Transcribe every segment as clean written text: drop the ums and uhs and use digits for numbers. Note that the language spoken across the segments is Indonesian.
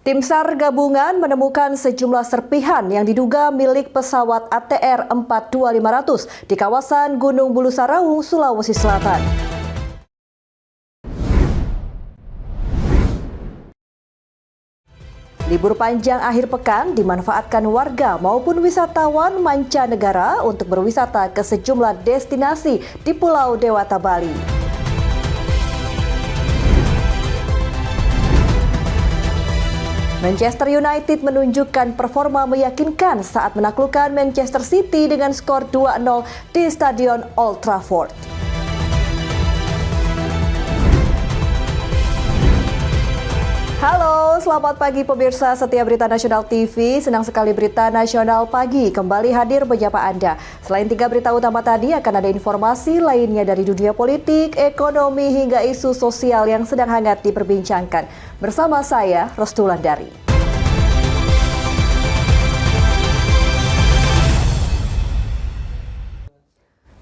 Tim SAR gabungan menemukan sejumlah serpihan yang diduga milik pesawat ATR 42500 di kawasan Gunung Bulu Saraung, Sulawesi Selatan. Libur panjang akhir pekan dimanfaatkan warga maupun wisatawan mancanegara untuk berwisata ke sejumlah destinasi di Pulau Dewata, Bali. Manchester United menunjukkan performa meyakinkan saat menaklukkan Manchester City dengan skor 2-0 di Stadion Old Trafford. Halo, selamat pagi pemirsa setia Berita Nasional TV. Senang sekali Berita Nasional Pagi kembali hadir menyapa Anda. Selain 3 berita utama tadi, akan ada informasi lainnya dari dunia politik, ekonomi, hingga isu sosial yang sedang hangat diperbincangkan. Bersama saya, Rostulandari.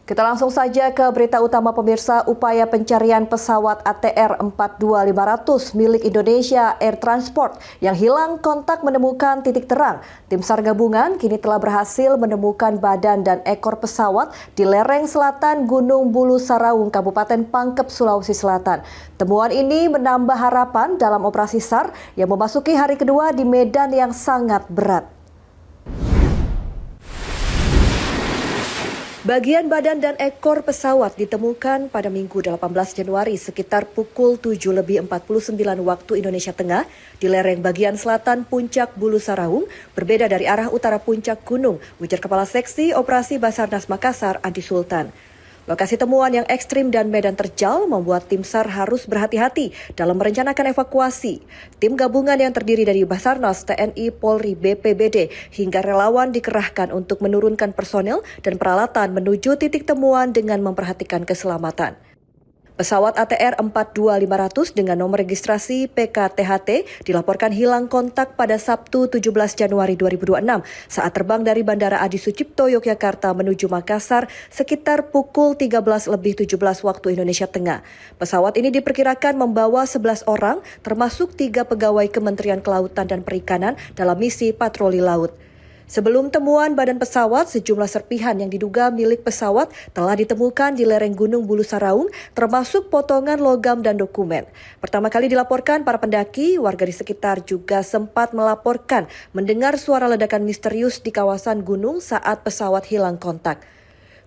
Kita langsung saja ke berita utama pemirsa. Upaya pencarian pesawat ATR 42500 milik Indonesia Air Transport yang hilang kontak menemukan titik terang. Tim SAR gabungan kini telah berhasil menemukan badan dan ekor pesawat di lereng selatan Gunung Bulu Saraung, Kabupaten Pangkep, Sulawesi Selatan. Temuan ini menambah harapan dalam operasi SAR yang memasuki hari kedua di medan yang sangat berat. Bagian badan dan ekor pesawat ditemukan pada Minggu 18 Januari sekitar pukul 7:49 waktu Indonesia Tengah di lereng bagian selatan Puncak Bulu Saraung, berbeda dari arah utara puncak gunung, ujar Kepala Seksi Operasi Basarnas Makassar, Andi Sultan. Lokasi temuan yang ekstrim dan medan terjal membuat tim SAR harus berhati-hati dalam merencanakan evakuasi. Tim gabungan yang terdiri dari Basarnas, TNI, Polri, BPBD, hingga relawan dikerahkan untuk menurunkan personel dan peralatan menuju titik temuan dengan memperhatikan keselamatan. Pesawat ATR 42500 dengan nomor registrasi PKTHT dilaporkan hilang kontak pada Sabtu 17 Januari 2026 saat terbang dari Bandara Adi Sucipto, Yogyakarta menuju Makassar sekitar pukul 13:17 waktu Indonesia Tengah. Pesawat ini diperkirakan membawa 11 orang termasuk 3 pegawai Kementerian Kelautan dan Perikanan dalam misi patroli laut. Sebelum temuan badan pesawat, sejumlah serpihan yang diduga milik pesawat telah ditemukan di lereng Gunung Bulu Saraung, termasuk potongan logam dan dokumen. Pertama kali dilaporkan para pendaki, warga di sekitar juga sempat melaporkan mendengar suara ledakan misterius di kawasan gunung saat pesawat hilang kontak.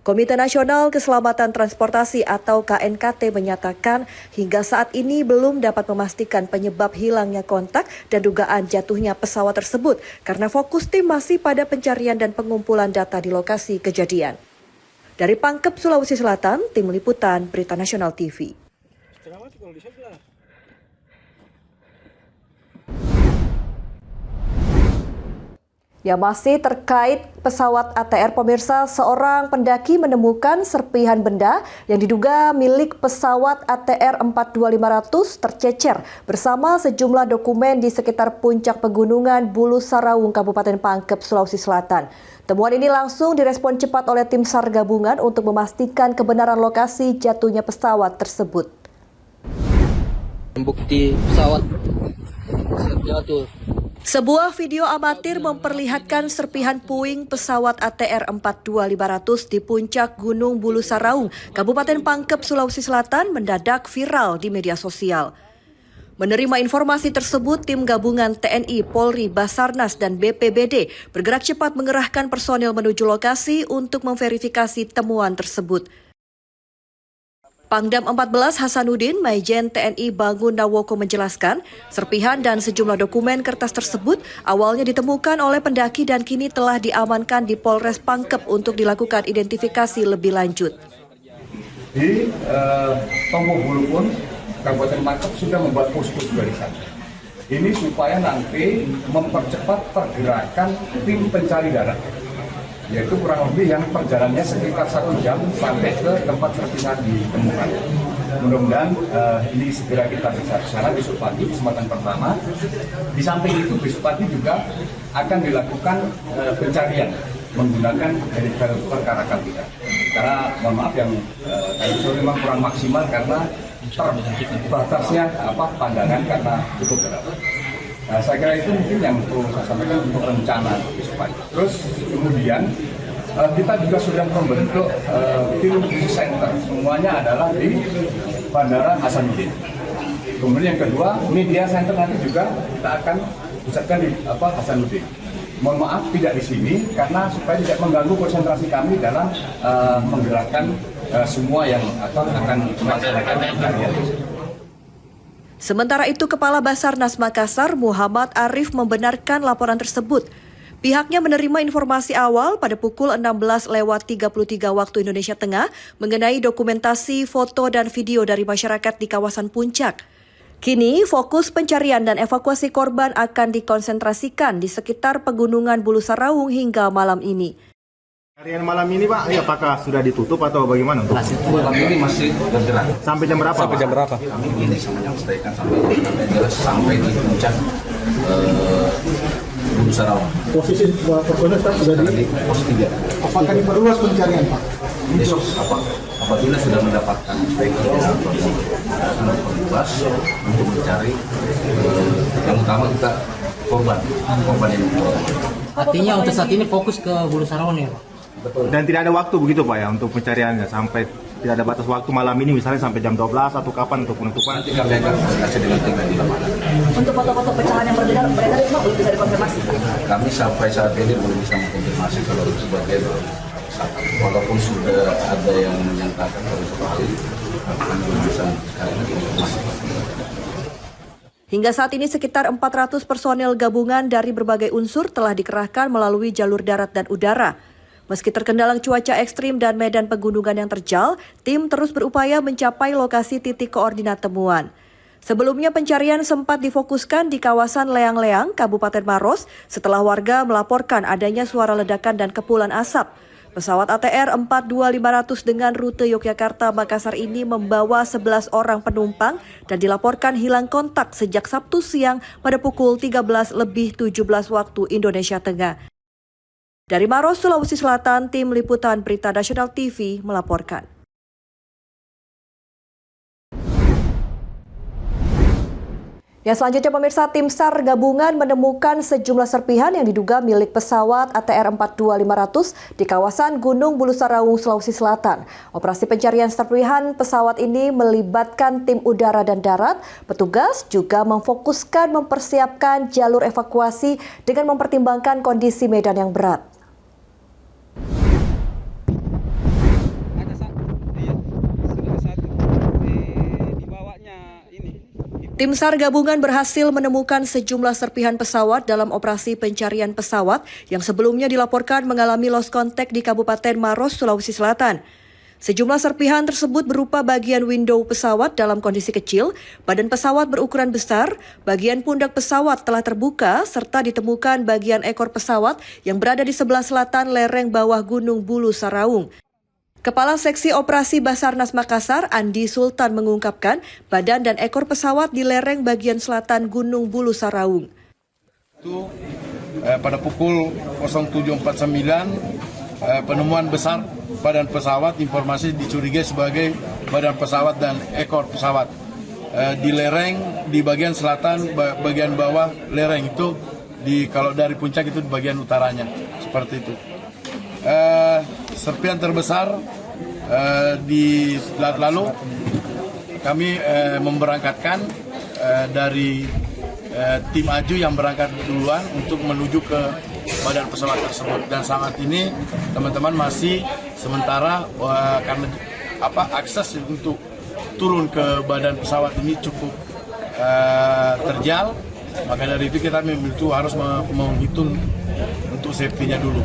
Komite Nasional Keselamatan Transportasi atau KNKT menyatakan hingga saat ini belum dapat memastikan penyebab hilangnya kontak dan dugaan jatuhnya pesawat tersebut karena fokus tim masih pada pencarian dan pengumpulan data di lokasi kejadian. Dari Pangkep, Sulawesi Selatan, Tim Liputan Berita Nasional TV. Yang masih terkait pesawat ATR pemirsa, seorang pendaki menemukan serpihan benda yang diduga milik pesawat ATR 42500 tercecer bersama sejumlah dokumen di sekitar puncak pegunungan Bulu Saraung, Kabupaten Pangkep, Sulawesi Selatan. Temuan ini langsung direspon cepat oleh tim SAR gabungan untuk memastikan kebenaran lokasi jatuhnya pesawat tersebut. Bukti pesawat jatuh. Sebuah video amatir memperlihatkan serpihan puing pesawat ATR 42500 di puncak Gunung Bulu Saraung, Kabupaten Pangkep, Sulawesi Selatan mendadak viral di media sosial. Menerima informasi tersebut, tim gabungan TNI, Polri, Basarnas, dan BPBD bergerak cepat mengerahkan personel menuju lokasi untuk memverifikasi temuan tersebut. Pangdam 14 Hasanuddin, Maijen TNI Bangun Nawoko menjelaskan, serpihan dan sejumlah dokumen kertas tersebut awalnya ditemukan oleh pendaki dan kini telah diamankan di Polres Pangkep untuk dilakukan identifikasi lebih lanjut. Di Tombo Bulu pun, Kabupaten Pangkep sudah membuat posko juga di sana. Ini supaya nanti mempercepat pergerakan tim pencari darat. Yaitu kurang lebih yang perjalanannya sekitar 1 jam sampai ke tempat serpihan ditemukan. Mudah-mudahan ini segera kita bisa ke sana besok pagi, kesempatan pertama. Di samping itu besok pagi juga akan dilakukan pencarian menggunakan helikopter Caracal kita. Karena mohon maaf yang tadi sore memang kurang maksimal karena terbatasnya pandangan karena cukup gelap. Nah, saya kira itu mungkin yang perlu saya sampaikan untuk rencana supaya. Terus kemudian kita juga sudah membentuk tim krisis center, semuanya adalah di Bandara Hasanuddin. Kemudian yang kedua, media center nanti juga kita akan pusatkan di Hasanuddin. Mohon maaf tidak di sini karena supaya tidak mengganggu konsentrasi kami dalam menggerakkan semua yang akan melaksanakan kajian. Sementara itu, Kepala Basarnas Makassar, Muhammad Arif, membenarkan laporan tersebut. Pihaknya menerima informasi awal pada pukul 16:33 waktu Indonesia Tengah mengenai dokumentasi foto dan video dari masyarakat di kawasan Puncak. Kini, fokus pencarian dan evakuasi korban akan dikonsentrasikan di sekitar pegunungan Bulu Saraung hingga malam ini. Harian malam ini Pak, apakah sudah ditutup atau bagaimana? Malam ini masih bergerak. Sampai jam berapa? Sampai jam berapa? Kami ini sama yang staykan sampai di puncak Bulu Saraung. Posisi korbannya sudah di pos 3. Apakah diperluas pencarian Pak? Besok apabila sudah mendapatkan staykan sudah berluas untuk mencari yang utama kita korban yang Artinya untuk saat ini fokus ke Bulu Saraung ya, Pak? betul. Dan tidak ada waktu begitu Pak ya untuk pencariannya sampai tidak ada batas waktu malam ini misalnya sampai jam 12 atau kapan untuk penutupan? Nanti kami akan komunikasi dengan tim di lapangan. Untuk foto-foto pecahan yang beredar itu belum bisa dikonfirmasi. Kami sampai saat ini belum bisa mengkonfirmasi kalau sebagai walaupun sudah ada yang menyatakan kalau sekali kami belum bisa sekali lagi informasi. Hingga saat ini sekitar 400 personel gabungan dari berbagai unsur telah dikerahkan melalui jalur darat dan udara. Meski terkendala cuaca ekstrim dan medan pegunungan yang terjal, tim terus berupaya mencapai lokasi titik koordinat temuan. Sebelumnya pencarian sempat difokuskan di kawasan Leang-Leang, Kabupaten Maros, setelah warga melaporkan adanya suara ledakan dan kepulan asap. Pesawat ATR 42500 dengan rute Yogyakarta-Makassar ini membawa 11 orang penumpang dan dilaporkan hilang kontak sejak Sabtu siang pada pukul 13:17 waktu Indonesia Tengah. Dari Maros, Sulawesi Selatan, Tim Liputan Berita Nasional TV melaporkan. Ya, selanjutnya pemirsa, tim SAR gabungan menemukan sejumlah serpihan yang diduga milik pesawat ATR 42500 di kawasan Gunung Bulu Saraung, Sulawesi Selatan. Operasi pencarian serpihan pesawat ini melibatkan tim udara dan darat. Petugas juga memfokuskan mempersiapkan jalur evakuasi dengan mempertimbangkan kondisi medan yang berat. Tim SAR gabungan berhasil menemukan sejumlah serpihan pesawat dalam operasi pencarian pesawat yang sebelumnya dilaporkan mengalami lost contact di Kabupaten Maros, Sulawesi Selatan. Sejumlah serpihan tersebut berupa bagian window pesawat dalam kondisi kecil, badan pesawat berukuran besar, bagian pundak pesawat telah terbuka, serta ditemukan bagian ekor pesawat yang berada di sebelah selatan lereng bawah Gunung Bulu Saraung. Kepala Seksi Operasi Basarnas Makassar, Andi Sultan, mengungkapkan badan dan ekor pesawat di lereng bagian selatan Gunung Bulu Saraung. Itu pada pukul 07.49 penemuan besar badan pesawat, informasi dicurigai sebagai badan pesawat dan ekor pesawat di lereng di bagian selatan, bagian bawah lereng itu kalau dari puncak itu di bagian utaranya seperti itu. Serpihan terbesar di lalu kami memberangkatkan dari tim AJU yang berangkat duluan untuk menuju ke badan pesawat tersebut, dan saat ini teman-teman masih sementara karena akses untuk turun ke badan pesawat ini cukup terjal, maka dari itu kita harus menghitung untuk safety-nya dulu.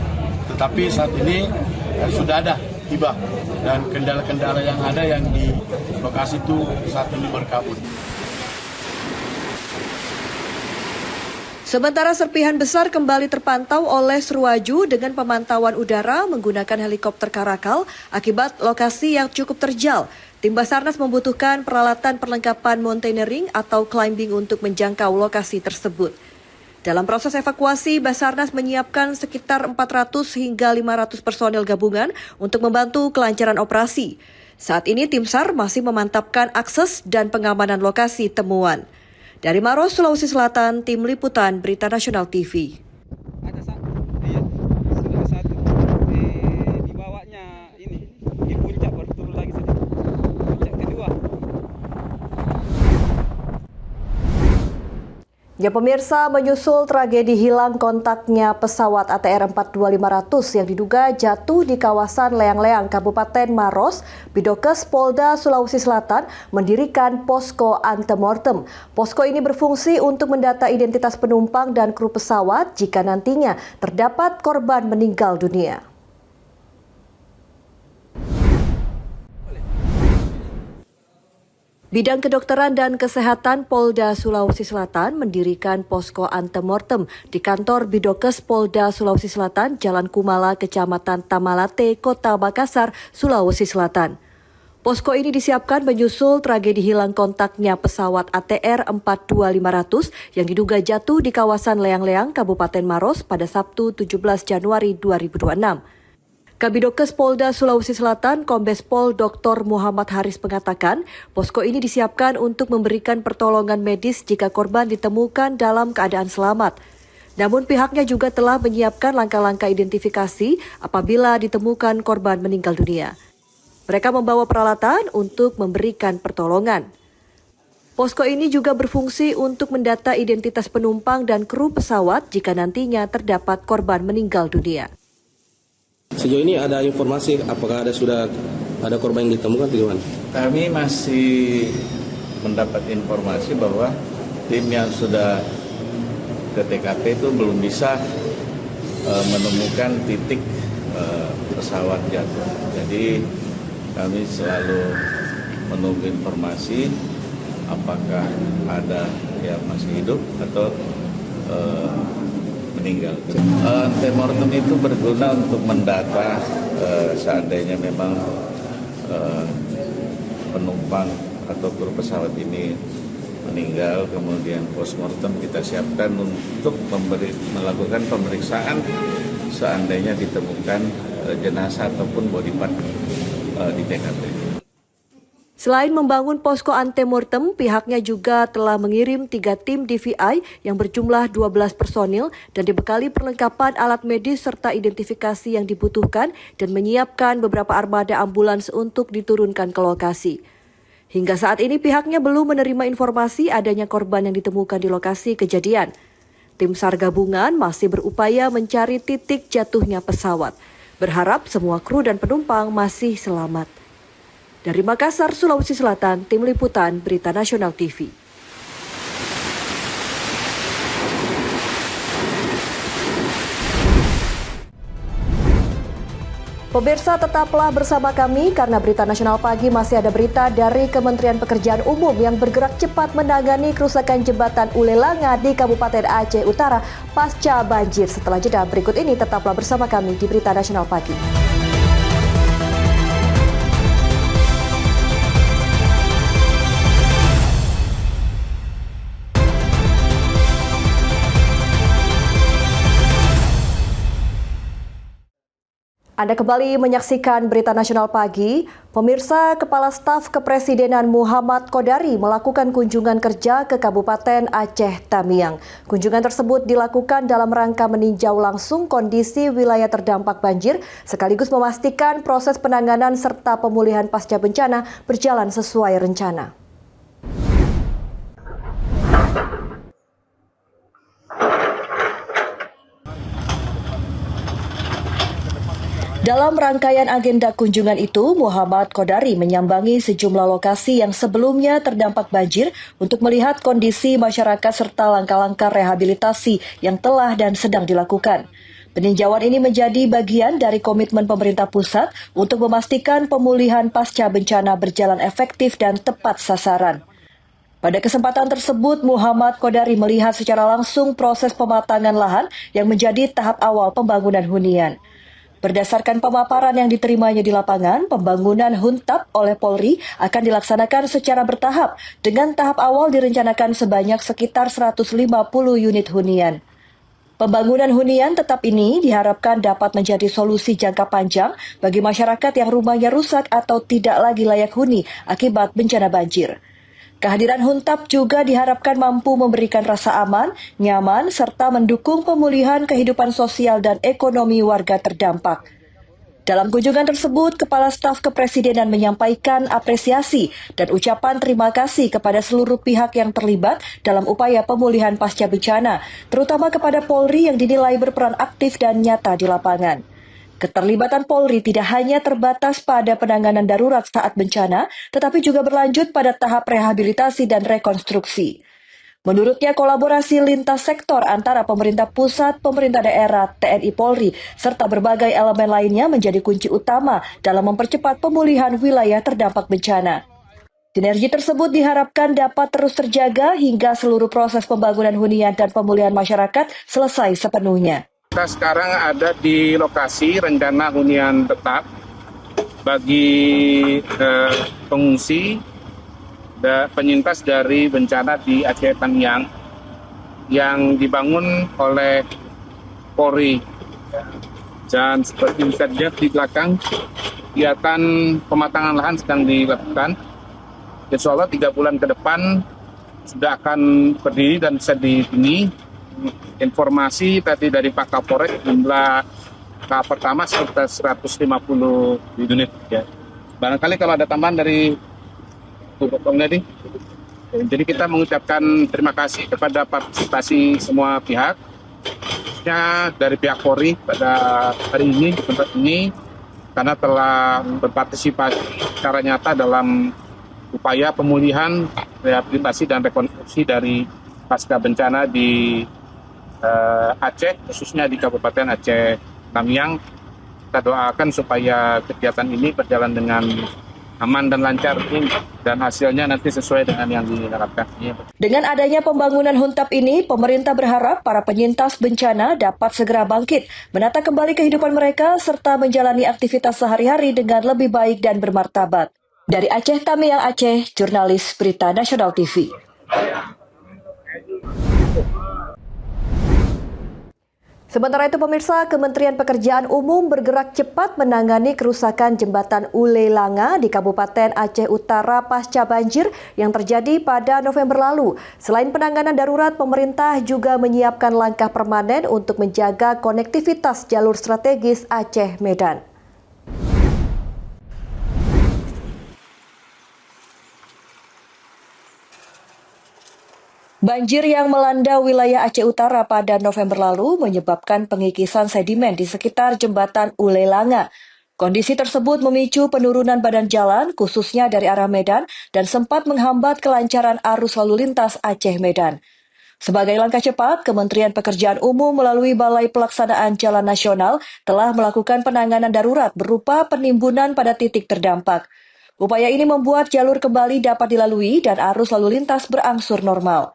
Tetapi saat ini sudah ada tiba dan kendala-kendala yang ada yang di lokasi itu saat ini berkabut. Sementara serpihan besar kembali terpantau oleh Seruaju dengan pemantauan udara menggunakan helikopter Karakal akibat lokasi yang cukup terjal. Tim Basarnas membutuhkan peralatan perlengkapan mountaineering atau climbing untuk menjangkau lokasi tersebut. Dalam proses evakuasi, Basarnas menyiapkan sekitar 400 hingga 500 personel gabungan untuk membantu kelancaran operasi. Saat ini tim SAR masih memantapkan akses dan pengamanan lokasi temuan. Dari Maros, Sulawesi Selatan, Tim Liputan Berita Nasional TV. Ada satu, iya, sudah satu. Dibawanya ini di puncak baru turun lagi sedikit. Puncak kedua. Ya pemirsa, menyusul tragedi hilang kontaknya pesawat ATR 42500 yang diduga jatuh di kawasan Leang-Leang, Kabupaten Maros, Bidokes Polda Sulawesi Selatan mendirikan posko antemortem. Posko ini berfungsi untuk mendata identitas penumpang dan kru pesawat jika nantinya terdapat korban meninggal dunia. Bidang Kedokteran dan Kesehatan Polda Sulawesi Selatan mendirikan posko antemortem di kantor Bidokes Polda Sulawesi Selatan, Jalan Kumala, Kecamatan Tamalate, Kota Makassar, Sulawesi Selatan. Posko ini disiapkan menyusul tragedi hilang kontaknya pesawat ATR 42500 yang diduga jatuh di kawasan Leang-Leang, Kabupaten Maros pada Sabtu 17 Januari 2026. Kabidokes Polda Sulawesi Selatan, Kombes Pol Dr. Muhammad Haris mengatakan, posko ini disiapkan untuk memberikan pertolongan medis jika korban ditemukan dalam keadaan selamat. Namun pihaknya juga telah menyiapkan langkah-langkah identifikasi apabila ditemukan korban meninggal dunia. Mereka membawa peralatan untuk memberikan pertolongan. Posko ini juga berfungsi untuk mendata identitas penumpang dan kru pesawat jika nantinya terdapat korban meninggal dunia. Sejauh ini ada informasi apakah sudah ada korban yang ditemukan atau gimana? Kami masih mendapat informasi bahwa tim yang sudah ke TKP itu belum bisa menemukan titik pesawat jatuh. Jadi kami selalu menunggu informasi apakah ada yang masih hidup atau meninggal. Antemortem itu berguna untuk mendata seandainya memang penumpang atau kru pesawat ini meninggal, kemudian postmortem kita siapkan untuk melakukan pemeriksaan seandainya ditemukan jenazah ataupun body part di TKP. Selain membangun posko antemortem, pihaknya juga telah mengirim 3 tim DVI yang berjumlah 12 personil dan dibekali perlengkapan alat medis serta identifikasi yang dibutuhkan dan menyiapkan beberapa armada ambulans untuk diturunkan ke lokasi. Hingga saat ini pihaknya belum menerima informasi adanya korban yang ditemukan di lokasi kejadian. Tim SAR gabungan masih berupaya mencari titik jatuhnya pesawat. Berharap semua kru dan penumpang masih selamat. Dari Makassar, Sulawesi Selatan, Tim Liputan Berita Nasional TV. Pemirsa, tetaplah bersama kami karena Berita Nasional Pagi masih ada berita dari Kementerian Pekerjaan Umum yang bergerak cepat menangani kerusakan jembatan Ulelanga di Kabupaten Aceh Utara pasca banjir. Setelah jeda berikut ini, tetaplah bersama kami di Berita Nasional Pagi. Anda kembali menyaksikan Berita Nasional Pagi. Pemirsa, Kepala Staf Kepresidenan Muhammad Kodari melakukan kunjungan kerja ke Kabupaten Aceh Tamiang. Kunjungan tersebut dilakukan dalam rangka meninjau langsung kondisi wilayah terdampak banjir, sekaligus memastikan proses penanganan serta pemulihan pasca bencana berjalan sesuai rencana. Dalam rangkaian agenda kunjungan itu, Muhammad Kodari menyambangi sejumlah lokasi yang sebelumnya terdampak banjir untuk melihat kondisi masyarakat serta langkah-langkah rehabilitasi yang telah dan sedang dilakukan. Peninjauan ini menjadi bagian dari komitmen pemerintah pusat untuk memastikan pemulihan pasca bencana berjalan efektif dan tepat sasaran. Pada kesempatan tersebut, Muhammad Kodari melihat secara langsung proses pematangan lahan yang menjadi tahap awal pembangunan hunian. Berdasarkan pemaparan yang diterimanya di lapangan, pembangunan Huntap oleh Polri akan dilaksanakan secara bertahap dengan tahap awal direncanakan sebanyak sekitar 150 unit hunian. Pembangunan hunian tetap ini diharapkan dapat menjadi solusi jangka panjang bagi masyarakat yang rumahnya rusak atau tidak lagi layak huni akibat bencana banjir. Kehadiran Huntap juga diharapkan mampu memberikan rasa aman, nyaman, serta mendukung pemulihan kehidupan sosial dan ekonomi warga terdampak. Dalam kunjungan tersebut, Kepala Staf Kepresidenan menyampaikan apresiasi dan ucapan terima kasih kepada seluruh pihak yang terlibat dalam upaya pemulihan pasca bencana, terutama kepada Polri yang dinilai berperan aktif dan nyata di lapangan. Keterlibatan Polri tidak hanya terbatas pada penanganan darurat saat bencana, tetapi juga berlanjut pada tahap rehabilitasi dan rekonstruksi. Menurutnya, kolaborasi lintas sektor antara pemerintah pusat, pemerintah daerah, TNI Polri, serta berbagai elemen lainnya menjadi kunci utama dalam mempercepat pemulihan wilayah terdampak bencana. Sinergi tersebut diharapkan dapat terus terjaga hingga seluruh proses pembangunan hunian dan pemulihan masyarakat selesai sepenuhnya. Kita sekarang ada di lokasi rencana hunian tetap bagi pengungsi dan penyintas dari bencana di Aceh Tamiang yang dibangun oleh Polri. Dan seperti bisa dilihat di belakang, kegiatan pematangan lahan sedang dilakukan. Insya Allah 3 bulan ke depan sudah akan berdiri dan bisa dihuni. Informasi tadi dari Pak Kapolres, jumlah tahap pertama sekitar 150 unit. Ya. Barangkali kalau ada tambahan dari Bu Nedi. Jadi kita mengucapkan terima kasih kepada partisipasi semua pihak, khususnya dari pihak Polri pada hari ini di tempat ini, karena telah berpartisipasi secara nyata dalam upaya pemulihan, rehabilitasi dan rekonstruksi dari pasca bencana di Aceh, khususnya di Kabupaten Aceh Tamiang. Kita doakan supaya kegiatan ini berjalan dengan aman dan lancar dan hasilnya nanti sesuai dengan yang diharapkan. Dengan adanya pembangunan Huntap ini, pemerintah berharap para penyintas bencana dapat segera bangkit, menata kembali kehidupan mereka, serta menjalani aktivitas sehari-hari dengan lebih baik dan bermartabat. Dari Aceh Tamiang, Aceh, jurnalis Berita Nasional TV. Sementara itu pemirsa, Kementerian Pekerjaan Umum bergerak cepat menangani kerusakan jembatan Ule Langa di Kabupaten Aceh Utara pasca banjir yang terjadi pada November lalu. Selain penanganan darurat, pemerintah juga menyiapkan langkah permanen untuk menjaga konektivitas jalur strategis Aceh Medan. Banjir yang melanda wilayah Aceh Utara pada November lalu menyebabkan pengikisan sedimen di sekitar jembatan Ule Langa. Kondisi tersebut memicu penurunan badan jalan, khususnya dari arah Medan, dan sempat menghambat kelancaran arus lalu lintas Aceh Medan. Sebagai langkah cepat, Kementerian Pekerjaan Umum melalui Balai Pelaksanaan Jalan Nasional telah melakukan penanganan darurat berupa penimbunan pada titik terdampak. Upaya ini membuat jalur kembali dapat dilalui dan arus lalu lintas berangsur normal.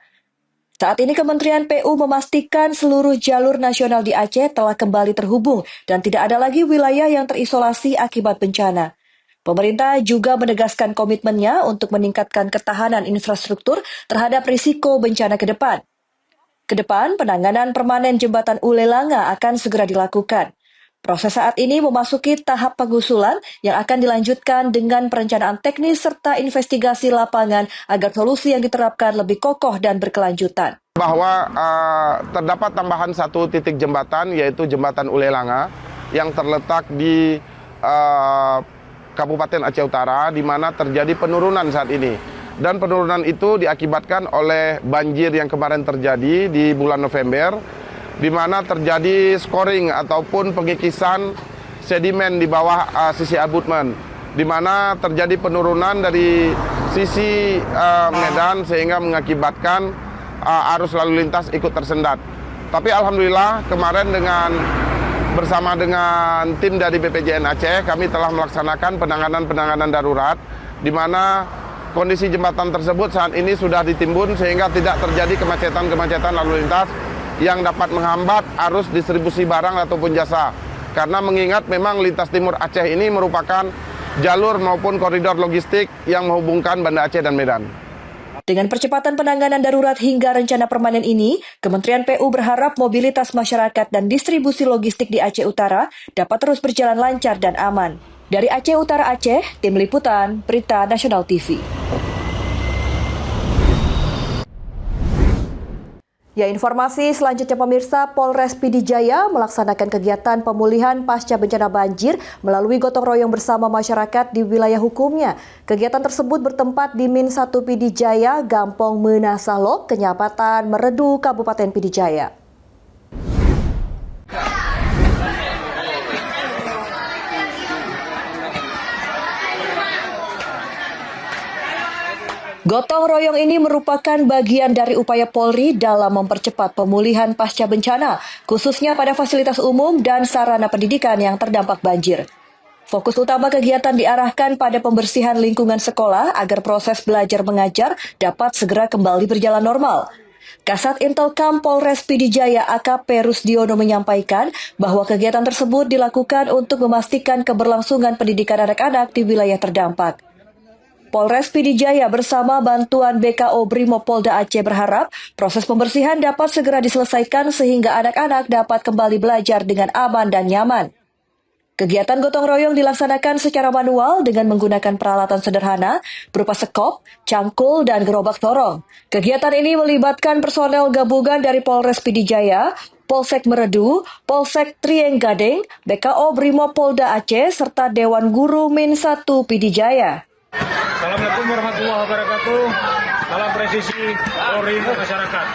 Saat ini Kementerian PU memastikan seluruh jalur nasional di Aceh telah kembali terhubung dan tidak ada lagi wilayah yang terisolasi akibat bencana. Pemerintah juga menegaskan komitmennya untuk meningkatkan ketahanan infrastruktur terhadap risiko bencana ke depan. Ke depan, penanganan permanen jembatan Ule Langa akan segera dilakukan. Proses saat ini memasuki tahap pengusulan yang akan dilanjutkan dengan perencanaan teknis serta investigasi lapangan agar solusi yang diterapkan lebih kokoh dan berkelanjutan. Bahwa terdapat tambahan satu titik jembatan, yaitu jembatan Ule Langa yang terletak di Kabupaten Aceh Utara, di mana terjadi penurunan saat ini. Dan penurunan itu diakibatkan oleh banjir yang kemarin terjadi di bulan November, di mana terjadi scoring ataupun pengikisan sedimen di bawah sisi abutmen, di mana terjadi penurunan dari sisi Medan sehingga mengakibatkan arus lalu lintas ikut tersendat. Tapi alhamdulillah kemarin bersama dengan tim dari BPJN Aceh kami telah melaksanakan penanganan darurat, di mana kondisi jembatan tersebut saat ini sudah ditimbun sehingga tidak terjadi kemacetan lalu lintas yang dapat menghambat arus distribusi barang ataupun jasa. Karena mengingat memang lintas timur Aceh ini merupakan jalur maupun koridor logistik yang menghubungkan Banda Aceh dan Medan. Dengan percepatan penanganan darurat hingga rencana permanen ini, Kementerian PU berharap mobilitas masyarakat dan distribusi logistik di Aceh Utara dapat terus berjalan lancar dan aman. Dari Aceh Utara Aceh, Tim Liputan, Berita Nasional TV. Ya, informasi selanjutnya pemirsa, Polres PD Jaya melaksanakan kegiatan pemulihan pasca bencana banjir melalui gotong royong bersama masyarakat di wilayah hukumnya. Kegiatan tersebut bertempat di Min 1 PD Jaya, Gampong Menasalok, Kecamatan Meredu, Kabupaten PD Jaya. Gotong royong ini merupakan bagian dari upaya Polri dalam mempercepat pemulihan pasca bencana, khususnya pada fasilitas umum dan sarana pendidikan yang terdampak banjir. Fokus utama kegiatan diarahkan pada pembersihan lingkungan sekolah agar proses belajar mengajar dapat segera kembali berjalan normal. Kasat Intelkam Polres PD Jaya AKP Rusdiono menyampaikan bahwa kegiatan tersebut dilakukan untuk memastikan keberlangsungan pendidikan anak-anak di wilayah terdampak. Polres PD Jaya bersama bantuan BKO Brimopolda Aceh berharap proses pembersihan dapat segera diselesaikan sehingga anak-anak dapat kembali belajar dengan aman dan nyaman. Kegiatan gotong royong dilaksanakan secara manual dengan menggunakan peralatan sederhana berupa sekop, cangkul, dan gerobak sorong. Kegiatan ini melibatkan personel gabungan dari Polres PD Jaya, Polsek Meredu, Polsek Trienggading, BKO Brimopolda Aceh, serta Dewan Guru Min 1 PD Jaya. Assalamualaikum warahmatullahi wabarakatuh. Salam presisi Polri untuk masyarakat.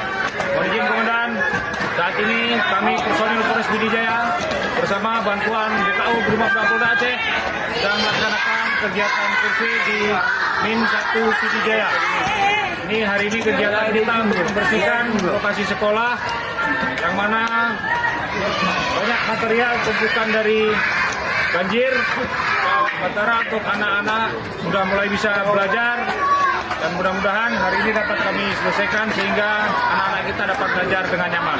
Mohon izin Komandan, saat ini kami personil Polres PD Jaya bersama bantuan BKO Brimopolda Aceh sedang melaksanakan kegiatan kursi di Min 1 PD Jaya. Ini hari ini kegiatan kita untuk membersihkan lokasi sekolah yang mana banyak material tumpukan dari banjir. Sementara untuk anak-anak sudah mulai bisa belajar dan mudah-mudahan hari ini dapat kami selesaikan sehingga anak-anak kita dapat belajar dengan nyaman.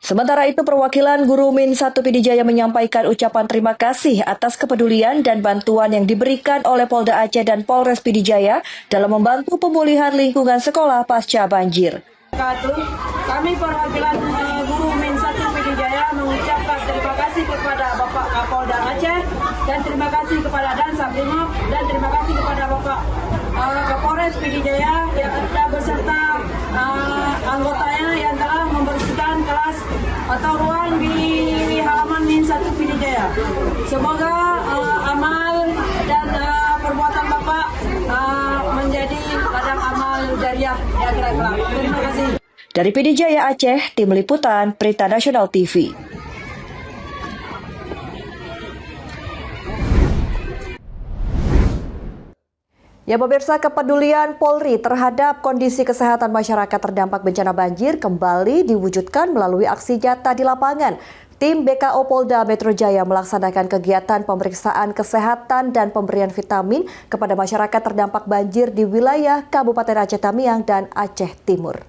Sementara itu, perwakilan Guru Min 1 PD Jaya menyampaikan ucapan terima kasih atas kepedulian dan bantuan yang diberikan oleh Polda Aceh dan Polres PD Jaya dalam membantu pemulihan lingkungan sekolah pasca banjir. Kami perwakilan Guru Min 1 PD Jaya mengucapkan terima kasih kepada Bapak Kapolda Aceh dan terima kasih kepada Dansa Brimob dan terima kasih kepada Bapak Kapolres PD Jaya yang telah beserta anggotanya yang telah membersihkan kelas atau ruang di halaman Min 1 PD Jaya. Semoga amal dan perbuatan Bapak menjadi ladang amal jariah di akhirat kelak. Terima kasih. Dari PD Jaya Aceh, Tim Liputan Berita Nasional TV. Ya pemirsa, kepedulian Polri terhadap kondisi kesehatan masyarakat terdampak bencana banjir kembali diwujudkan melalui aksi nyata di lapangan. Tim BKO Polda Metro Jaya melaksanakan kegiatan pemeriksaan kesehatan dan pemberian vitamin kepada masyarakat terdampak banjir di wilayah Kabupaten Aceh Tamiang dan Aceh Timur.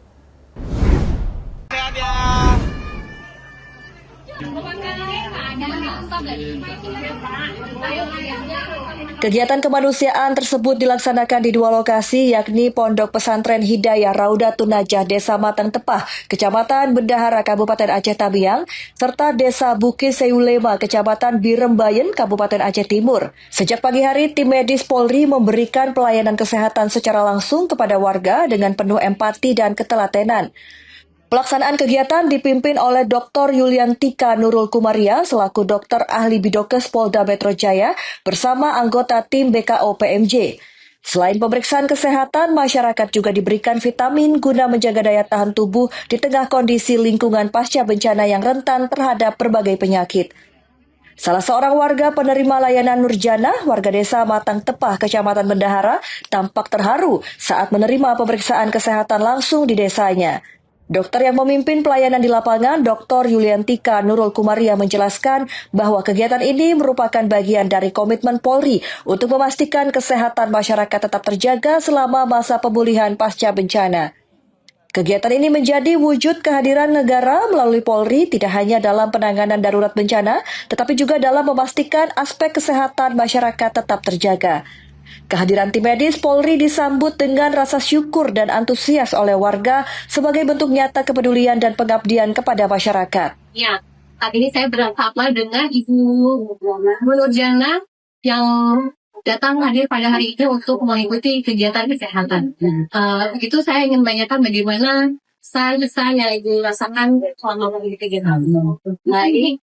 Kegiatan kemanusiaan tersebut dilaksanakan di dua lokasi, yakni Pondok Pesantren Hidayah Raudatun Najah Desa Matang Tepah, Kecamatan Bendahara, Kabupaten Aceh Tamiang, serta Desa Bukit Seulema, Kecamatan Birembayen, Kabupaten Aceh Timur. Sejak pagi hari, tim medis Polri memberikan pelayanan kesehatan secara langsung kepada warga dengan penuh empati dan ketelatenan. Pelaksanaan kegiatan dipimpin oleh Dr. Yuliantika Nurul Kumaria selaku dokter ahli bidokes Polda Metro Jaya bersama anggota tim BKO PMJ. Selain pemeriksaan kesehatan, masyarakat juga diberikan vitamin guna menjaga daya tahan tubuh di tengah kondisi lingkungan pasca bencana yang rentan terhadap berbagai penyakit. Salah seorang warga penerima layanan Nurjana, warga desa Matang Tepah, Kecamatan Bendahara, tampak terharu saat menerima pemeriksaan kesehatan langsung di desanya. Dokter yang memimpin pelayanan di lapangan, Dr. Yuliantika Nurul Kumaria menjelaskan bahwa kegiatan ini merupakan bagian dari komitmen Polri untuk memastikan kesehatan masyarakat tetap terjaga selama masa pemulihan pasca bencana. Kegiatan ini menjadi wujud kehadiran negara melalui Polri tidak hanya dalam penanganan darurat bencana, tetapi juga dalam memastikan aspek kesehatan masyarakat tetap terjaga. Kehadiran tim medis Polri disambut dengan rasa syukur dan antusias oleh warga sebagai bentuk nyata kepedulian dan pengabdian kepada masyarakat. Ya, saat ini saya bersama dengan Ibu Nurjana yang datang hadir pada hari ini untuk mengikuti kegiatan kesehatan. Begitu saya ingin menanyakan bagaimana besar yang Ibu rasakan selama kegiatan. Baik,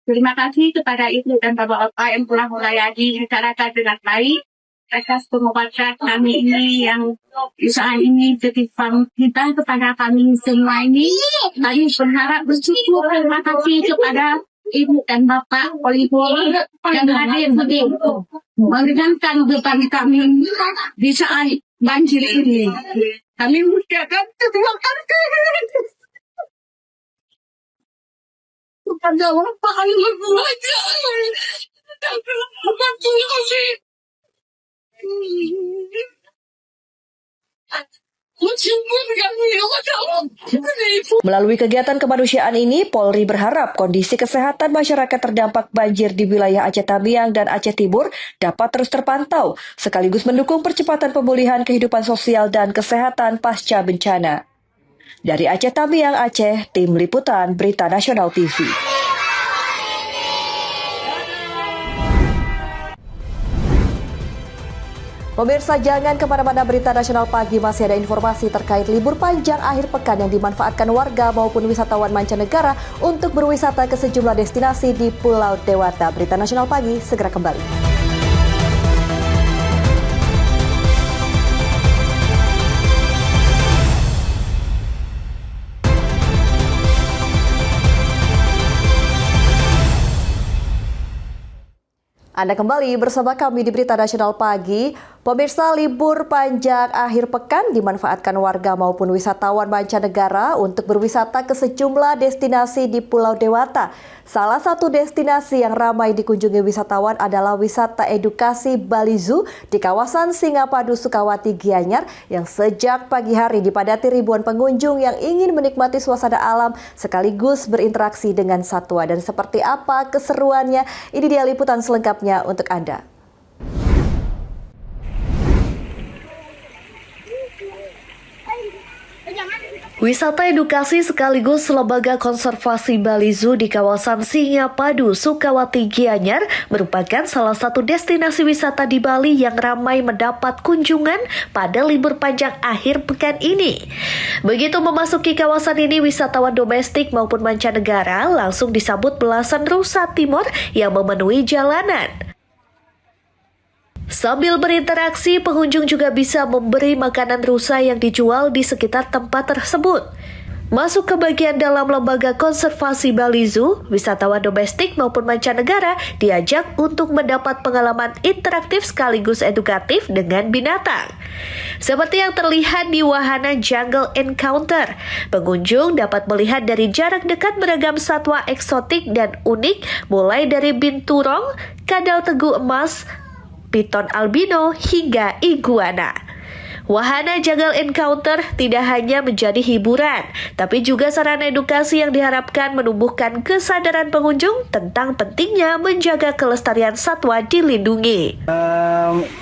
terima kasih kepada Ibu dan Bapak-Bapak yang telah melayani masyarakat dengan baik atas pengobatan kami ini yang usaha ini jadi kita kepada kami semua ini. Kami berharap bersyukur, terima kasih kepada Ibu dan Bapak Polisi yang hadir untuk meringankan beban kami di saat banjir ini. Kami mengucapkan terima kasih kepada Bapak Ibu aja. Terima kasih. Melalui kegiatan kemanusiaan ini, Polri berharap kondisi kesehatan masyarakat terdampak banjir di wilayah Aceh Tamiang dan Aceh Timur dapat terus terpantau, sekaligus mendukung percepatan pemulihan kehidupan sosial dan kesehatan pasca bencana. Dari Aceh Tamiang, Aceh, Tim Liputan Berita Nasional TV. Pemirsa, jangan kemana-mana, Berita Nasional Pagi masih ada informasi terkait libur panjang akhir pekan yang dimanfaatkan warga maupun wisatawan mancanegara untuk berwisata ke sejumlah destinasi di Pulau Dewata. Berita Nasional Pagi segera kembali. Anda kembali bersama kami di Berita Nasional Pagi. Pemirsa, libur panjang akhir pekan dimanfaatkan warga maupun wisatawan mancanegara untuk berwisata ke sejumlah destinasi di Pulau Dewata. Salah satu destinasi yang ramai dikunjungi wisatawan adalah wisata edukasi Bali Zoo di kawasan Singapadu, Sukawati, Gianyar yang sejak pagi hari dipadati ribuan pengunjung yang ingin menikmati suasana alam sekaligus berinteraksi dengan satwa. Dan seperti apa keseruannya? Ini dia liputan selengkapnya untuk Anda. Wisata edukasi sekaligus lembaga konservasi Bali Zoo di kawasan Singapadu, Sukawati, Gianyar merupakan salah satu destinasi wisata di Bali yang ramai mendapat kunjungan pada libur panjang akhir pekan ini. Begitu memasuki kawasan ini, wisatawan domestik maupun mancanegara langsung disambut belasan rusa timur yang memenuhi jalanan. Sambil berinteraksi, pengunjung juga bisa memberi makanan rusa yang dijual di sekitar tempat tersebut. Masuk ke bagian dalam lembaga konservasi Bali Zoo, wisatawan domestik maupun mancanegara diajak untuk mendapat pengalaman interaktif sekaligus edukatif dengan binatang. Seperti yang terlihat di wahana Jungle Encounter, pengunjung dapat melihat dari jarak dekat beragam satwa eksotik dan unik, mulai dari binturong, kadal tegu emas, piton albino, hingga iguana. Wahana Jungle Encounter tidak hanya menjadi hiburan, tapi juga sarana edukasi yang diharapkan menumbuhkan kesadaran pengunjung tentang pentingnya menjaga kelestarian satwa dilindungi.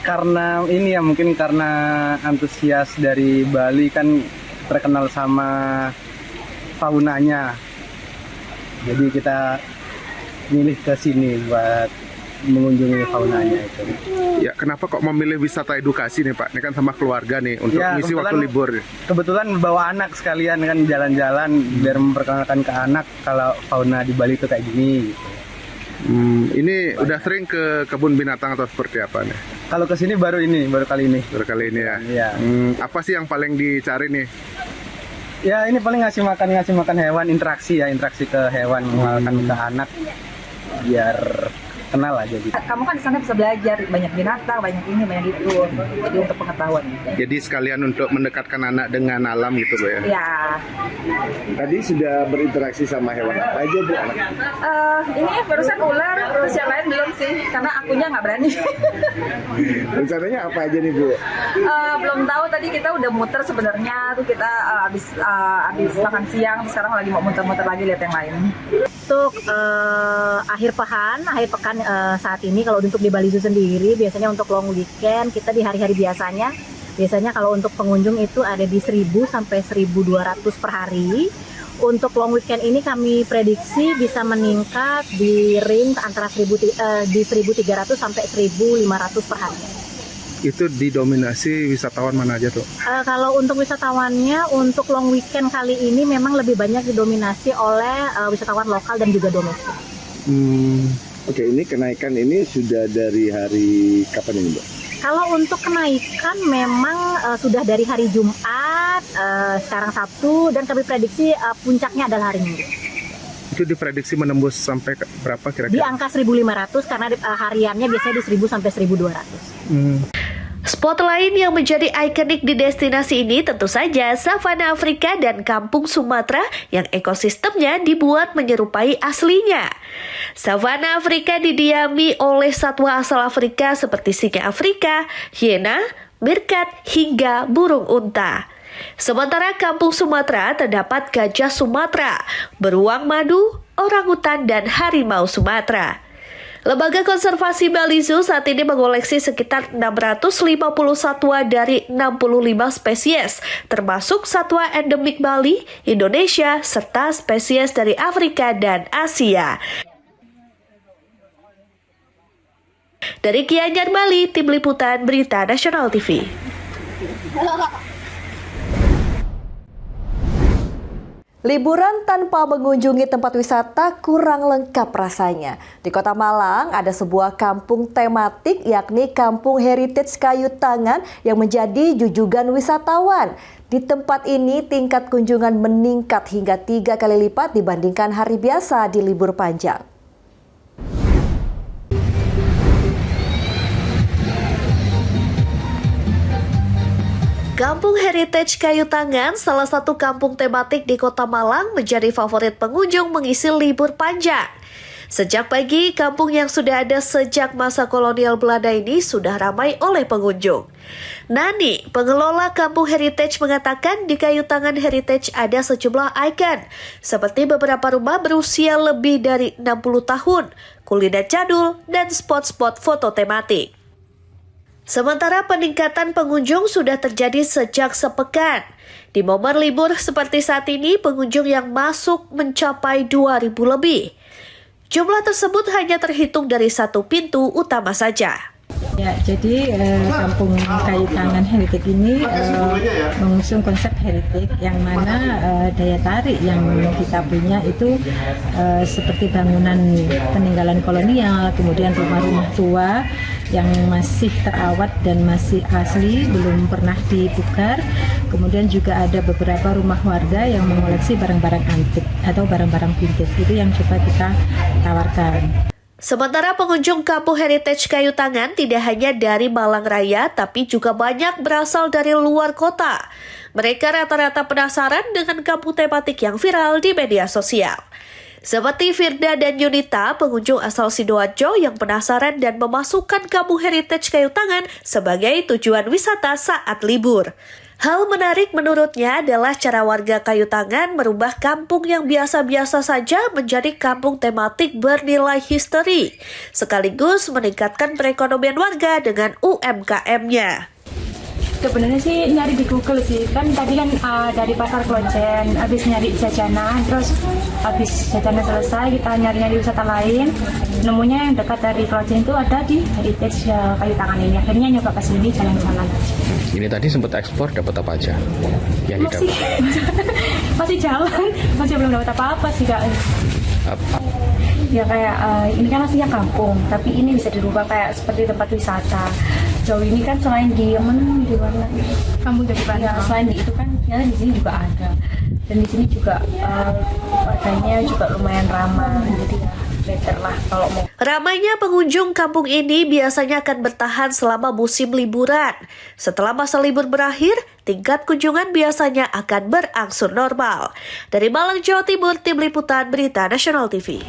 Karena ini ya, mungkin karena antusias dari Bali kan terkenal sama faunanya. Jadi kita milih ke sini buat mengunjungi faunanya itu. Ya, kenapa kok memilih wisata edukasi nih Pak? Ini kan sama keluarga nih untuk ngisi waktu libur. Kebetulan bawa anak sekalian kan jalan-jalan biar memperkenalkan ke anak kalau fauna di Bali itu kayak gini. Gitu. Ini udah sering ke kebun binatang atau seperti apa nih? Kalau ke sini baru kali ini. Baru kali ini ya. Iya. Apa sih yang paling dicari nih? Ya ini paling ngasih makan hewan, interaksi ke hewan, mengenalkan ke anak biar kenal aja gitu. Kamu kan di sana bisa belajar banyak binatang, banyak ini, banyak itu. Jadi untuk pengetahuan. Jadi sekalian untuk mendekatkan anak dengan alam gitu Bu ya. Iya. Tadi sudah berinteraksi sama hewan apa aja Bu? Ini barusan ular, terus yang lain belum sih, karena akunya nggak berani. Rencananya apa aja nih Bu? Belum tahu, tadi kita udah muter sebenarnya tuh kita habis makan siang, sekarang lagi mau muter-muter lagi lihat yang lain. Untuk akhir pekan saat ini kalau untuk di Bali Zoo sendiri biasanya untuk long weekend kita di hari-hari biasanya kalau untuk pengunjung itu ada di 1.000 sampai 1.200 per hari. Untuk long weekend ini kami prediksi bisa meningkat di range antara 1.300 sampai 1.500 per hari. Itu didominasi wisatawan mana aja tuh? Kalau untuk wisatawannya, untuk long weekend kali ini memang lebih banyak didominasi oleh wisatawan lokal dan juga domestik. Oke, ini kenaikan ini sudah dari hari kapan ini, Mbak? Kalau untuk kenaikan memang sudah dari hari Jumat, sekarang Sabtu, dan kami prediksi puncaknya adalah hari Minggu. Itu diprediksi menembus sampai berapa kira-kira? Di angka 1.500 karena hariannya biasanya di 1.000 sampai 1.200. Spot lain yang menjadi ikonik di destinasi ini tentu saja savana Afrika dan kampung Sumatera yang ekosistemnya dibuat menyerupai aslinya. Savana Afrika didiami oleh satwa asal Afrika seperti singa Afrika, hiena, meerkat, hingga burung unta. Sementara kampung Sumatera terdapat gajah Sumatera, beruang madu, orangutan, dan harimau Sumatera. Lembaga Konservasi Bali Zoo saat ini mengoleksi sekitar 650 satwa dari 65 spesies, termasuk satwa endemik Bali, Indonesia, serta spesies dari Afrika dan Asia. Dari Gianyar, Bali, Tim Liputan Berita Nasional TV. Liburan tanpa mengunjungi tempat wisata kurang lengkap rasanya. Di Kota Malang ada sebuah kampung tematik yakni Kampung Heritage Kayu Tangan yang menjadi jujugan wisatawan. Di tempat ini tingkat kunjungan meningkat hingga 3 kali lipat dibandingkan hari biasa di libur panjang. Kampung Heritage Kayu Tangan, salah satu kampung tematik di Kota Malang, menjadi favorit pengunjung mengisi libur panjang. Sejak pagi, kampung yang sudah ada sejak masa kolonial Belanda ini sudah ramai oleh pengunjung. Nani, pengelola Kampung Heritage, mengatakan di Kayu Tangan Heritage ada sejumlah ikon, seperti beberapa rumah berusia lebih dari 60 tahun, kuliner jadul, dan spot-spot foto tematik. Sementara peningkatan pengunjung sudah terjadi sejak sepekan. Di momen libur seperti saat ini, pengunjung yang masuk mencapai 2.000 lebih. Jumlah tersebut hanya terhitung dari satu pintu utama saja. Ya, jadi Kampung Kayu Tangan Heritage ini mengusung konsep heritage yang mana daya tarik yang kita punya itu seperti bangunan peninggalan kolonial, kemudian rumah-rumah tua yang masih terawat dan masih asli, belum pernah dipugar. Kemudian juga ada beberapa rumah warga yang mengoleksi barang-barang antik atau barang-barang vintage, itu yang coba kita tawarkan. Sementara pengunjung Kampung Heritage Kayu Tangan tidak hanya dari Malang Raya, tapi juga banyak berasal dari luar kota. Mereka rata-rata penasaran dengan kampung tematik yang viral di media sosial. Seperti Firda dan Yunita, pengunjung asal Sidoarjo yang penasaran dan memasukkan Kampung Heritage Kayu Tangan sebagai tujuan wisata saat libur. Hal menarik menurutnya adalah cara warga Kayu Tangan merubah kampung yang biasa-biasa saja menjadi kampung tematik bernilai histori, sekaligus meningkatkan perekonomian warga dengan UMKM-nya. Sebenarnya sih nyari di Google sih, kan tadi kan dari pasar Klojen, habis nyari jajanan, terus habis jajanan selesai kita nyari-nyari wisata lain, nemunya yang dekat dari Klojen itu ada di Heritage Kayu Tangan ini, akhirnya nyoba ke sini jalan-jalan. Ini tadi sempat ekspor, dapat apa aja yang didapat? Masih jalan, masih belum dapat apa-apa sih Kak. Ya kayak ini kan aslinya kampung, tapi ini bisa dirubah kayak seperti tempat wisata. Jauh ini kan selain di mana kampung dari mana? Ya, selain di itu kan ya di sini juga ada, dan di sini juga warganya juga lumayan ramah, jadi ya better lah kalau mau. Ramainya pengunjung kampung ini biasanya akan bertahan selama musim liburan. Setelah masa libur berakhir, tingkat kunjungan biasanya akan berangsur normal. Dari Malang, Jawa Timur, Tim Liputan Berita Nasional TV.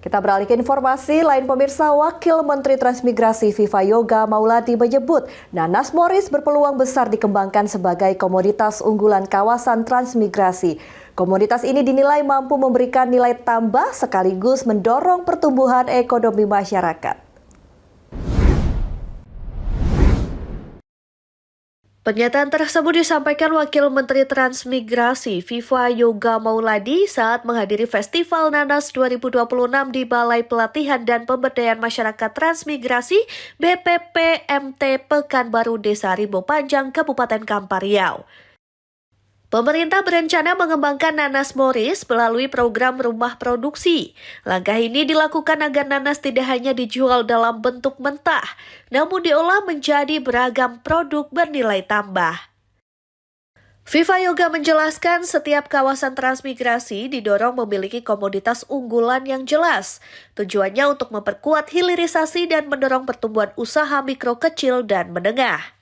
Kita beralih ke informasi lain pemirsa. Wakil Menteri Transmigrasi Viva Yoga Mauladi menyebut nanas Morris berpeluang besar dikembangkan sebagai komoditas unggulan kawasan transmigrasi. Komoditas ini dinilai mampu memberikan nilai tambah sekaligus mendorong pertumbuhan ekonomi masyarakat. Pernyataan tersebut disampaikan Wakil Menteri Transmigrasi Viva Yoga Mauladi saat menghadiri Festival Nanas 2026 di Balai Pelatihan dan Pemberdayaan Masyarakat Transmigrasi BPPMT Pekanbaru Desa Rimbo Panjang, Kabupaten Kampar Riau. Pemerintah berencana mengembangkan nanas Morris melalui program rumah produksi. Langkah ini dilakukan agar nanas tidak hanya dijual dalam bentuk mentah, namun diolah menjadi beragam produk bernilai tambah. Viva Yoga menjelaskan setiap kawasan transmigrasi didorong memiliki komoditas unggulan yang jelas. Tujuannya untuk memperkuat hilirisasi dan mendorong pertumbuhan usaha mikro kecil dan menengah.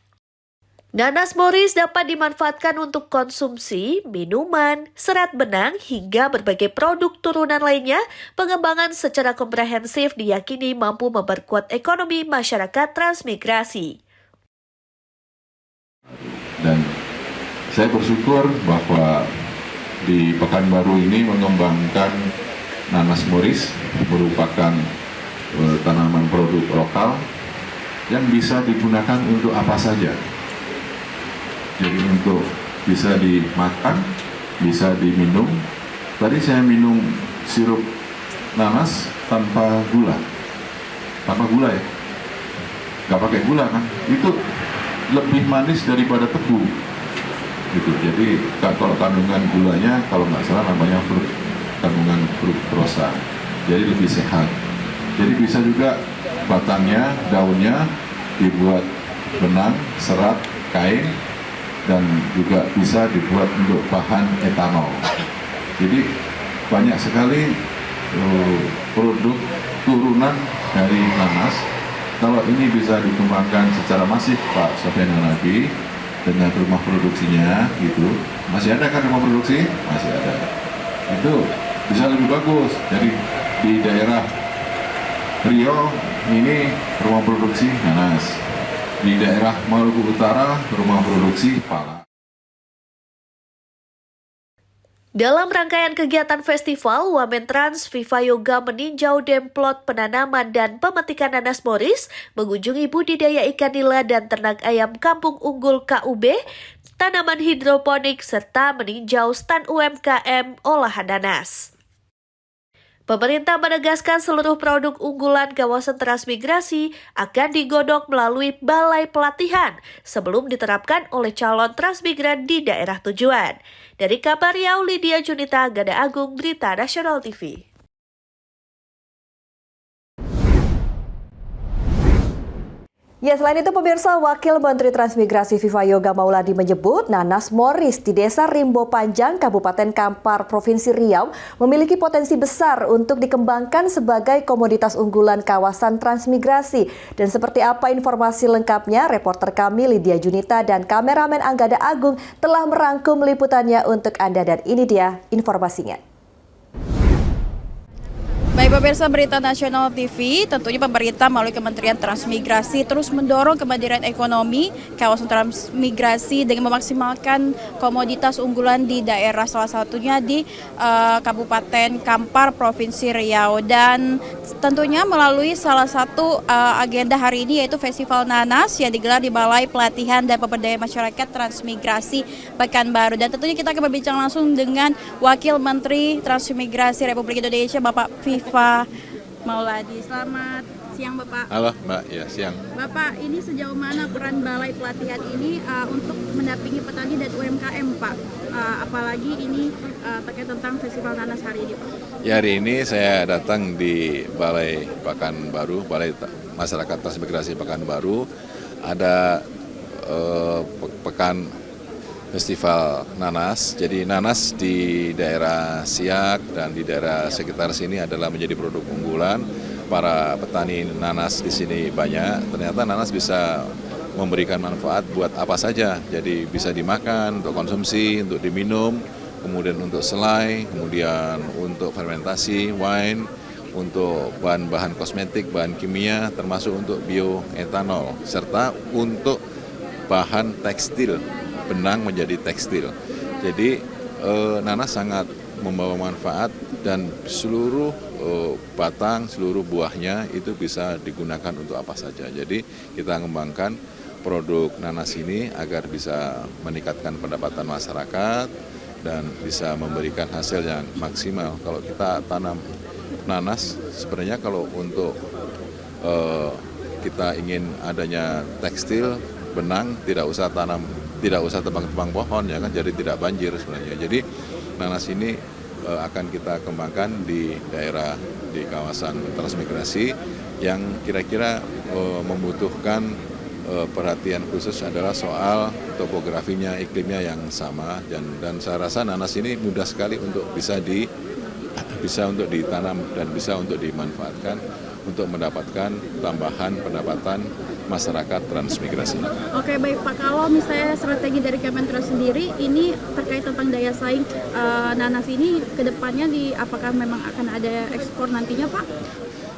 Nanas Morris dapat dimanfaatkan untuk konsumsi, minuman, serat benang, hingga berbagai produk turunan lainnya. Pengembangan secara komprehensif diyakini mampu memperkuat ekonomi masyarakat transmigrasi. Dan saya bersyukur bahwa di Pekanbaru ini mengembangkan nanas Morris, merupakan tanaman produk lokal yang bisa digunakan untuk apa saja. Jadi untuk bisa dimakan, bisa diminum. Tadi saya minum sirup nanas tanpa gula. Tanpa gula ya? Nggak pakai gula kan? Itu lebih manis daripada tebu. Gitu. Jadi kalau kandungan gulanya, kalau nggak salah namanya kandungan fruktosa. Jadi lebih sehat. Jadi bisa juga batangnya, daunnya dibuat benang, serat, kain, dan juga bisa dibuat untuk bahan etanol. Jadi banyak sekali produk turunan dari nanas. Kalau ini bisa dikembangkan secara masif, Pak Sofyan Hanafi, dengan rumah produksinya, gitu. Masih ada kan rumah produksi? Masih ada. Itu bisa lebih bagus. Jadi di daerah Riau ini rumah produksi nanas. Di daerah Maluku Utara, rumah produksi pala. Dalam rangkaian kegiatan festival, Wamen Trans Viva Yoga meninjau demplot penanaman dan pemetikan nanas Morris, mengunjungi budidaya ikan nila dan ternak ayam Kampung Unggul KUB, tanaman hidroponik, serta meninjau stand UMKM olahan nanas. Pemerintah menegaskan seluruh produk unggulan kawasan transmigrasi akan digodok melalui balai pelatihan sebelum diterapkan oleh calon transmigran di daerah tujuan. Dari Kampar Riau, Lydia Junita, Gada Agung, Berita Nasional TV. Ya, selain itu pemirsa, Wakil Menteri Transmigrasi Viva Yoga Mauladi menyebut nanas Morris di Desa Rimbo Panjang, Kabupaten Kampar, Provinsi Riau memiliki potensi besar untuk dikembangkan sebagai komoditas unggulan kawasan transmigrasi. Dan seperti apa informasi lengkapnya, reporter kami Lydia Junita dan kameramen Anggada Agung telah merangkum liputannya untuk Anda, dan ini dia informasinya. Baik pemirsa Berita Nasional TV, tentunya pemerintah melalui Kementerian Transmigrasi terus mendorong kemandirian ekonomi kawasan transmigrasi dengan memaksimalkan komoditas unggulan di daerah, salah satunya di Kabupaten Kampar, Provinsi Riau. Dan tentunya melalui salah satu agenda hari ini yaitu Festival Nanas yang digelar di Balai Pelatihan dan Pemberdayaan Masyarakat Transmigrasi Pekanbaru. Dan tentunya kita akan berbincang langsung dengan Wakil Menteri Transmigrasi Republik Indonesia, Bapak Viva Mauladi. Selamat siang Bapak. Halo Mbak, ya siang. Bapak, ini sejauh mana peran Balai Pelatihan ini untuk mendampingi petani dan UMKM Pak? Apalagi ini terkait tentang Festival Nanas hari ini Pak. Ya, hari ini saya datang di Balai Pekanbaru, Balai Masyarakat Transmigrasi Pekanbaru. Ada pekan Festival Nanas. Jadi nanas di daerah Siak dan di daerah sekitar sini adalah menjadi produk unggulan. Para petani nanas di sini banyak. Ternyata nanas bisa memberikan manfaat buat apa saja. Jadi bisa dimakan, untuk konsumsi, untuk diminum, kemudian untuk selai, kemudian untuk fermentasi, wine, untuk bahan-bahan kosmetik, bahan kimia, termasuk untuk bioetanol, serta untuk bahan tekstil. Benang menjadi tekstil. Jadi nanas sangat membawa manfaat dan seluruh batang, seluruh buahnya itu bisa digunakan untuk apa saja. Jadi kita mengembangkan produk nanas ini agar bisa meningkatkan pendapatan masyarakat dan bisa memberikan hasil yang maksimal. Kalau kita tanam nanas, sebenarnya kalau untuk kita ingin adanya tekstil, benang, tidak usah tebang-tebang pohon ya kan, jadi tidak banjir sebenarnya. Jadi nanas ini akan kita kembangkan di daerah di kawasan transmigrasi yang kira-kira membutuhkan perhatian khusus adalah soal topografinya, iklimnya yang sama, dan saya rasa nanas ini mudah sekali untuk bisa untuk ditanam dan bisa untuk dimanfaatkan untuk mendapatkan tambahan pendapatan masyarakat transmigrasi. Oke, baik Pak, kalau misalnya strategi dari Kementerian sendiri ini terkait tentang daya saing nanas ini ke depannya apakah memang akan ada ekspor nantinya Pak?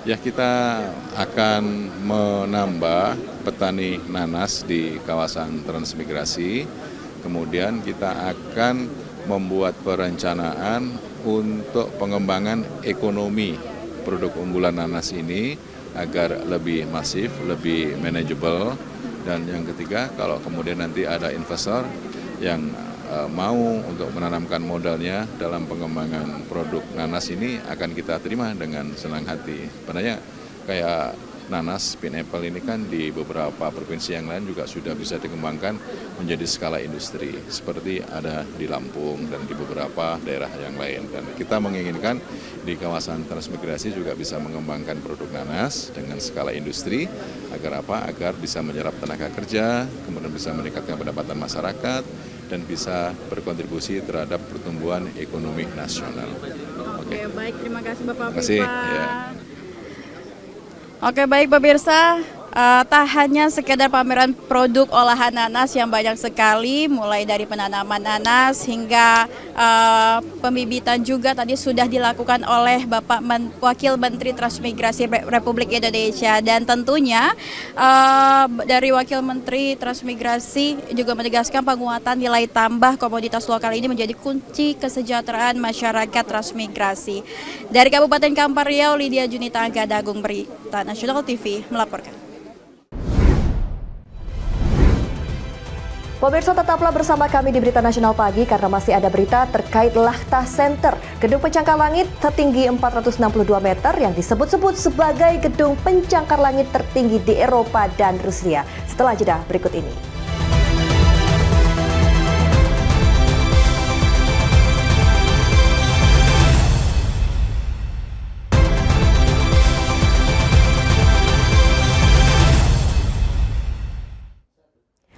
Ya, kita akan menambah petani nanas di kawasan transmigrasi, kemudian kita akan membuat perencanaan untuk pengembangan ekonomi produk unggulan nanas ini agar lebih masif, lebih manageable, dan yang ketiga kalau kemudian nanti ada investor yang mau untuk menanamkan modalnya dalam pengembangan produk nanas ini akan kita terima dengan senang hati. Sebenarnya kayak nanas, pineapple ini kan di beberapa provinsi yang lain juga sudah bisa dikembangkan menjadi skala industri seperti ada di Lampung dan di beberapa daerah yang lain. Dan kita menginginkan di kawasan transmigrasi juga bisa mengembangkan produk nanas dengan skala industri agar apa? Agar bisa menyerap tenaga kerja, kemudian bisa meningkatkan pendapatan masyarakat dan bisa berkontribusi terhadap pertumbuhan ekonomi nasional. Oke, baik, terima kasih Bapak. Terima kasih. Ya. Oke, baik pemirsa, tak hanya sekedar pameran produk olahan nanas yang banyak sekali, mulai dari penanaman nanas hingga pembibitan juga tadi sudah dilakukan oleh Bapak Wakil Menteri Transmigrasi Republik Indonesia. Dan tentunya dari Wakil Menteri Transmigrasi juga menegaskan penguatan nilai tambah komoditas lokal ini menjadi kunci kesejahteraan masyarakat transmigrasi. Dari Kabupaten Kampar Riau, Lydia Junita Angkadagung, Berita Nasional TV melaporkan. Pemirsa, tetaplah bersama kami di Berita Nasional Pagi karena masih ada berita terkait Lakhta Center, gedung pencakar langit setinggi 462 meter yang disebut-sebut sebagai gedung pencakar langit tertinggi di Eropa dan Rusia. Setelah jeda berikut ini.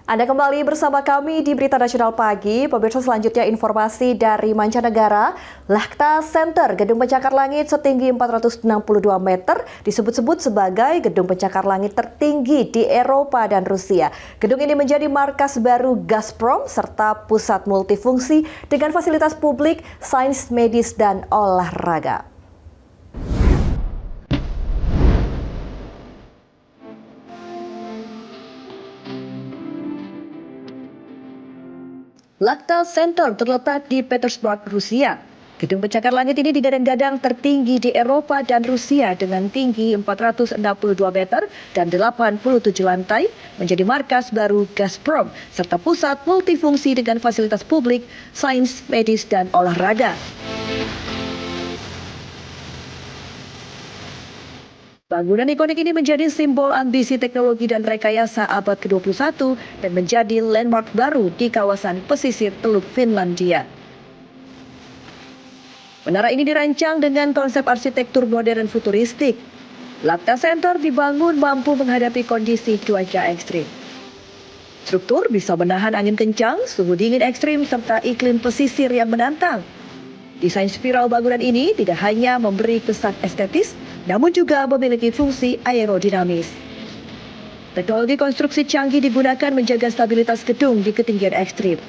Anda kembali bersama kami di Berita Nasional Pagi. Pemirsa, selanjutnya informasi dari mancanegara. Lakhta Center, gedung pencakar langit setinggi 462 meter, disebut-sebut sebagai gedung pencakar langit tertinggi di Eropa dan Rusia. Gedung ini menjadi markas baru Gazprom serta pusat multifungsi dengan fasilitas publik, sains, medis, dan olahraga. Lakhta Center terletak di Petersburg, Rusia. Gedung pencakar langit ini digadang-gadang tertinggi di Eropa dan Rusia dengan tinggi 462 meter dan 87 lantai, menjadi markas baru Gazprom serta pusat multifungsi dengan fasilitas publik, sains, medis, dan olahraga. Bangunan ikonik ini menjadi simbol ambisi teknologi dan rekayasa abad ke-21 dan menjadi landmark baru di kawasan pesisir Teluk Finlandia. Menara ini dirancang dengan konsep arsitektur modern futuristik. Lakhta Center dibangun mampu menghadapi kondisi cuaca ekstrim. Struktur bisa menahan angin kencang, suhu dingin ekstrim, serta iklim pesisir yang menantang. Desain spiral bangunan ini tidak hanya memberi kesan estetis, namun juga memiliki fungsi aerodinamis. Teknologi konstruksi canggih digunakan menjaga stabilitas gedung di ketinggian ekstrim.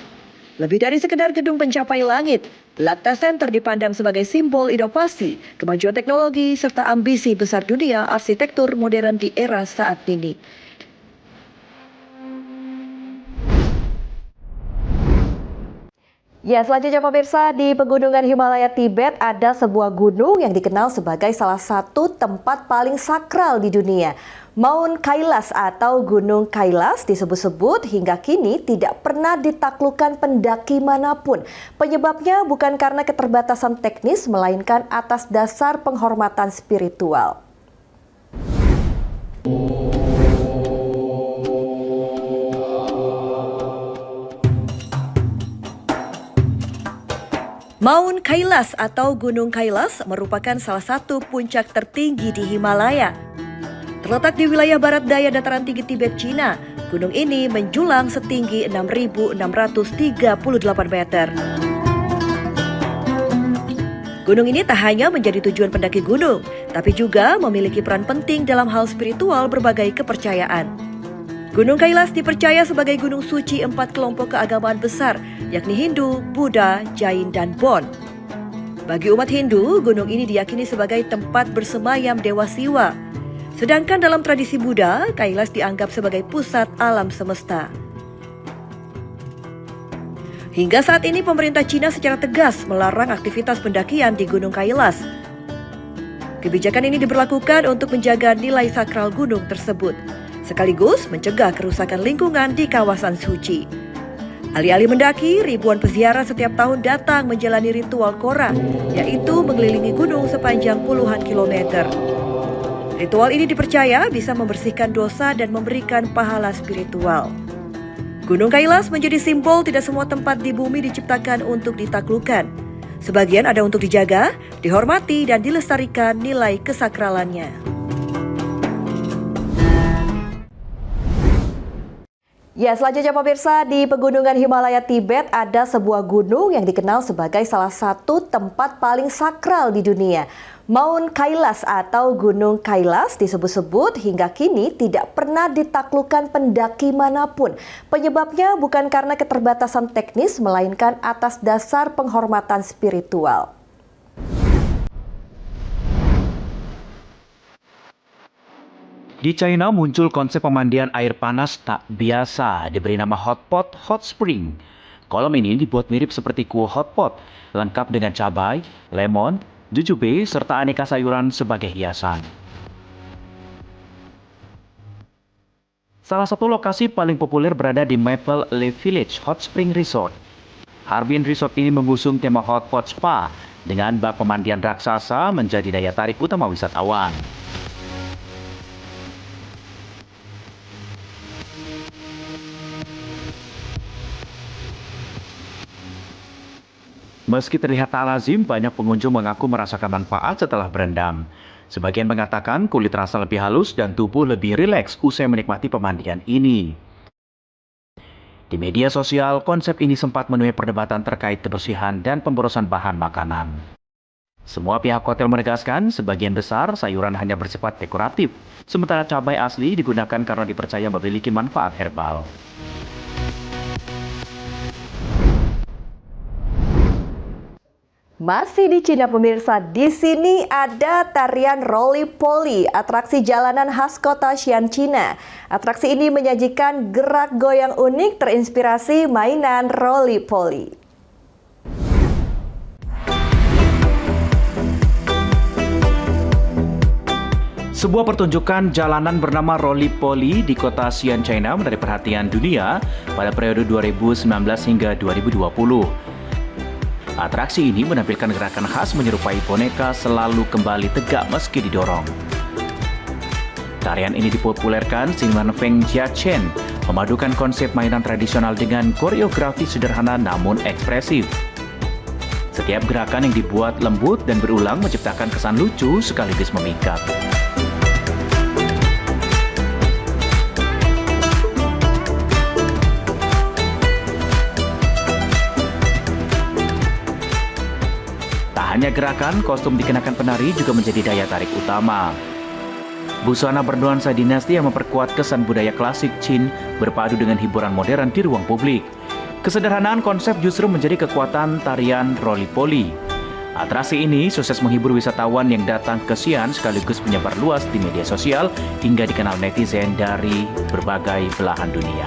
Lebih dari sekedar gedung pencapai langit, Lakhta Center dipandang sebagai simbol inovasi, kemajuan teknologi, serta ambisi besar dunia arsitektur modern di era saat ini. Ya, selanjutnya pemirsa, di pegunungan Himalaya Tibet ada sebuah gunung yang dikenal sebagai salah satu tempat paling sakral di dunia. Mount Kailas atau Gunung Kailas disebut-sebut hingga kini tidak pernah ditaklukkan pendaki manapun. Penyebabnya bukan karena keterbatasan teknis, melainkan atas dasar penghormatan spiritual. Mount Kailas atau Gunung Kailas merupakan salah satu puncak tertinggi di Himalaya. Terletak di wilayah barat daya dataran tinggi Tibet, Cina, gunung ini menjulang setinggi 6.638 meter. Gunung ini tak hanya menjadi tujuan pendaki gunung, tapi juga memiliki peran penting dalam hal spiritual berbagai kepercayaan. Gunung Kailas dipercaya sebagai gunung suci 4 kelompok keagamaan besar, yakni Hindu, Buddha, Jain, dan Bon. Bagi umat Hindu, gunung ini diyakini sebagai tempat bersemayam Dewa Siwa. Sedangkan dalam tradisi Buddha, Kailas dianggap sebagai pusat alam semesta. Hingga saat ini pemerintah Cina secara tegas melarang aktivitas pendakian di Gunung Kailas. Kebijakan ini diberlakukan untuk menjaga nilai sakral gunung tersebut, sekaligus mencegah kerusakan lingkungan di kawasan suci. Alih-alih mendaki, ribuan peziarah setiap tahun datang menjalani ritual Kora, yaitu mengelilingi gunung sepanjang puluhan kilometer. Ritual ini dipercaya bisa membersihkan dosa dan memberikan pahala spiritual. Gunung Kailas menjadi simbol tidak semua tempat di bumi diciptakan untuk ditaklukkan. Sebagian ada untuk dijaga, dihormati, dan dilestarikan nilai kesakralannya. Ya, selanjutnya pemirsa, di pegunungan Himalaya Tibet ada sebuah gunung yang dikenal sebagai salah satu tempat paling sakral di dunia. Mount Kailas atau Gunung Kailas disebut-sebut hingga kini tidak pernah ditaklukkan pendaki manapun. Penyebabnya bukan karena keterbatasan teknis, melainkan atas dasar penghormatan spiritual. Di China muncul konsep pemandian air panas tak biasa, diberi nama hot pot, hot spring. Kolam ini dibuat mirip seperti kuah hot pot, lengkap dengan cabai, lemon, jujube, serta aneka sayuran sebagai hiasan. Salah satu lokasi paling populer berada di Maple Leaf Village Hot Spring Resort. Harbin Resort ini mengusung tema hot pot spa dengan bak pemandian raksasa menjadi daya tarik utama wisatawan. Meski terlihat tak lazim, banyak pengunjung mengaku merasakan manfaat setelah berendam. Sebagian mengatakan kulit terasa lebih halus dan tubuh lebih rileks usai menikmati pemandian ini. Di media sosial, konsep ini sempat menuai perdebatan terkait kebersihan dan pemborosan bahan makanan. Semua pihak hotel menegaskan sebagian besar sayuran hanya bersifat dekoratif, sementara cabai asli digunakan karena dipercaya memiliki manfaat herbal. Masih di Cina pemirsa, di sini ada tarian roly-poly, atraksi jalanan khas kota Xi'an, Cina. Atraksi ini menyajikan gerak goyang unik terinspirasi mainan roly-poly. Sebuah pertunjukan jalanan bernama roly-poly di kota Xi'an, China menarik perhatian dunia pada periode 2019 hingga 2020. Atraksi ini menampilkan gerakan khas menyerupai boneka selalu kembali tegak meski didorong. Tarian ini dipopulerkan seniman Feng Jiachen, memadukan konsep mainan tradisional dengan koreografi sederhana namun ekspresif. Setiap gerakan yang dibuat lembut dan berulang menciptakan kesan lucu sekaligus memikat. Hanya gerakan, kostum dikenakan penari juga menjadi daya tarik utama. Busana bernuansa dinasti yang memperkuat kesan budaya klasik Qin berpadu dengan hiburan modern di ruang publik. Kesederhanaan konsep justru menjadi kekuatan tarian roly-poly. Atraksi ini sukses menghibur wisatawan yang datang ke Xi'an sekaligus menyebar luas di media sosial hingga dikenal netizen dari berbagai belahan dunia.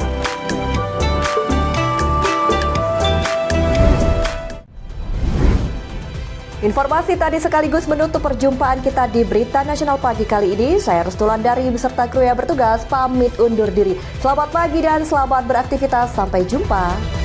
Informasi tadi sekaligus menutup perjumpaan kita di Berita Nasional Pagi kali ini. Saya Restulandari beserta kru yang bertugas pamit undur diri. Selamat pagi dan selamat beraktivitas. Sampai jumpa.